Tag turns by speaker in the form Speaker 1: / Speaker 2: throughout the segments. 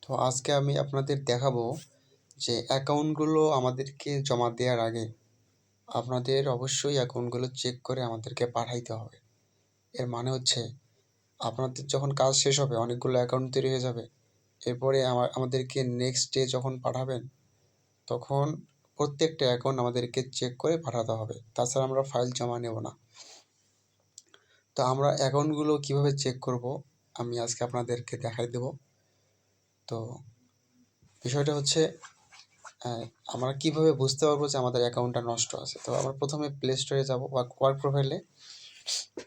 Speaker 1: তো আজকে আমি আপনাদের দেখাবো যে অ্যাকাউন্টগুলো আমাদেরকে জমা দেওয়ার আগে আপনাদের অবশ্যই অ্যাকাউন্টগুলো চেক করে আমাদেরকে পাঠাইতে হবে। এর মানে হচ্ছে আপনাদের যখন কাজ শেষ হবে অনেকগুলো অ্যাকাউন্ট তৈরি হয়ে যাবে। এরপরে আমাদেরকে নেক্সট ডে যখন পাঠাবেন তখন প্রত্যেকটা অ্যাকাউন্ট আমাদেরকে চেক করে পাঠাতে হবে, তাছাড়া আমরা ফাইল জমা নেব না। তো আমরা অ্যাকাউন্টগুলো কিভাবে চেক করব আমি আজকে আপনাদেরকে দেখাই দেব। তো বিষয়টা হচ্ছে আমরা কিভাবে বুঝতে পারবো যে আমাদের অ্যাকাউন্টটা নষ্ট আছে। তো আমরা প্রথমে প্লে স্টোরে যাবো, ওয়ার্ক প্রোফাইলে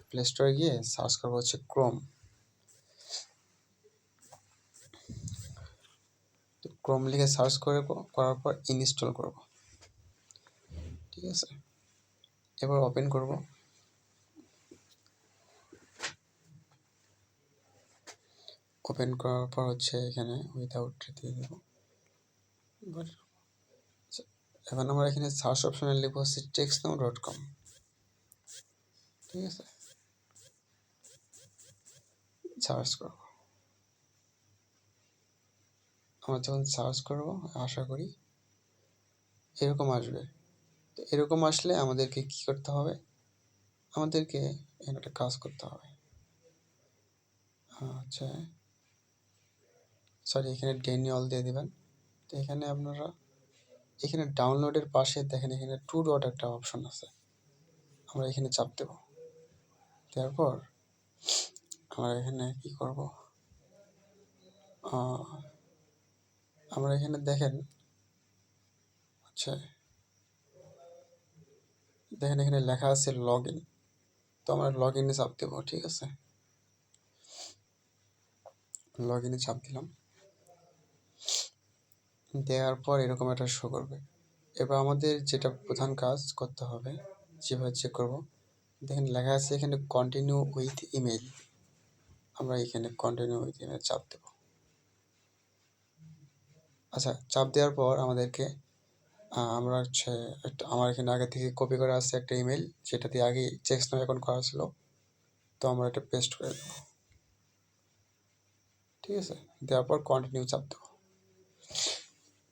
Speaker 1: প্লে স্টোরে গিয়ে সার্চ করবো হচ্ছে ক্রোম। তো ক্রোম লিখে সার্চ করার পর ইনস্টল করব, ঠিক আছে। এবার ওপেন করব। ওপেন করার পর হচ্ছে এখানে উইদাউট দিয়ে দেবো। এখন আমরা এখানে সার্চ অপশনে লিখবো হচ্ছে textnow.com, ঠিক আছে। সার্চ করব, আমরা যখন সার্চ করব আশা করি এরকম আসবে। তো এরকম আসলে আমাদেরকে কি করতে হবে, আমাদেরকে এখানে একটা কাজ করতে হবে। আচ্ছা সরি, এখানে ড্যানিয়েল দিয়ে দেবেন। তো এখানে আপনারা এখানে ডাউনলোডের পাশে দেখেন এখানে 2 ডট একটা অপশন আছে, আমরা এখানে চাপ দেব। তারপর আমরা এখানে কি করব, আমরা এখানে দেখেন আচ্ছা দেখেন এখানে লেখা আছে লগ ইন। তো আমরা লগ ইনে চাপ দেবো, ঠিক আছে। লগ ইনে চাপ দিলাম, দেওয়ার পর এরকম একটা শো করবে। এবার আমাদের যেটা প্রধান কাজ করতে হবে, যেভাবে চেক করব, দেখেন লেখা আছে এখানে কন্টিনিউ উইথ ইমেল। আমরা এখানে কন্টিনিউ উইথ ইমেল চাপ দেব। আচ্ছা চাপ দেওয়ার পর আমাদেরকে আমরা হচ্ছে আমার এখানে আগে থেকে কপি করা আছে একটা ইমেল, যেটা দিয়ে আগে টেক্সটনাউ অ্যাকাউন্ট করা ছিল। তো আমরা এটা পেস্ট করে দেবো, ঠিক আছে। দেওয়ার পর কন্টিনিউ চাপ দেবো।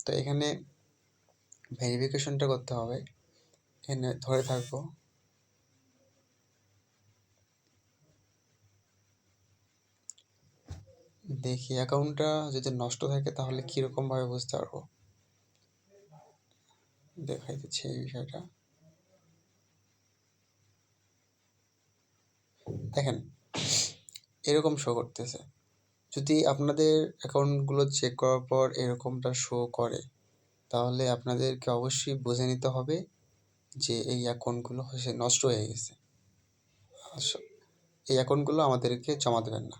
Speaker 1: তো এখানে ভেরিফিকেশনটা করতে হবে, এখানে ধরে থাকবো। দেখি অ্যাকাউন্টটা যদি নষ্ট থাকে তাহলে কীরকমভাবে বুঝতে পারবো, দেখাই দিচ্ছি এই বিষয়টা। দেখেন এরকম শো করতেছে। যদি আপনাদের অ্যাকাউন্টগুলো চেক করার পর এরকমটা শো করে তাহলে আপনাদেরকে অবশ্যই বুঝে নিতে হবে যে এই অ্যাকাউন্টগুলো হচ্ছে নষ্ট হয়ে গেছে। এই অ্যাকাউন্টগুলো আমাদেরকে জমা দেবেন না,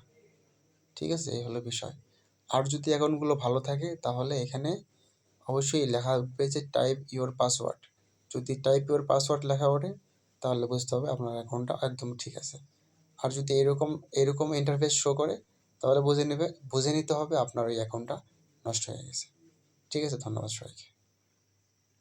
Speaker 1: ঠিক আছে। এই হলো বিষয়। আর যদি অ্যাকাউন্টগুলো ভালো থাকে তাহলে এখানে অবশ্যই লেখা উঠবে যে টাইপ ইউর পাসওয়ার্ড। যদি টাইপ ইউর পাসওয়ার্ড লেখা ওঠে তাহলে বুঝতে হবে আপনার অ্যাকাউন্টটা একদম ঠিক আছে। আর যদি এরকম ইন্টারফেস শো করে তাহলে বুঝে নিতে হবে আপনার ওই অ্যাকাউন্টটা নষ্ট হয়ে গেছে, ঠিক আছে। ধন্যবাদ সবাইকে।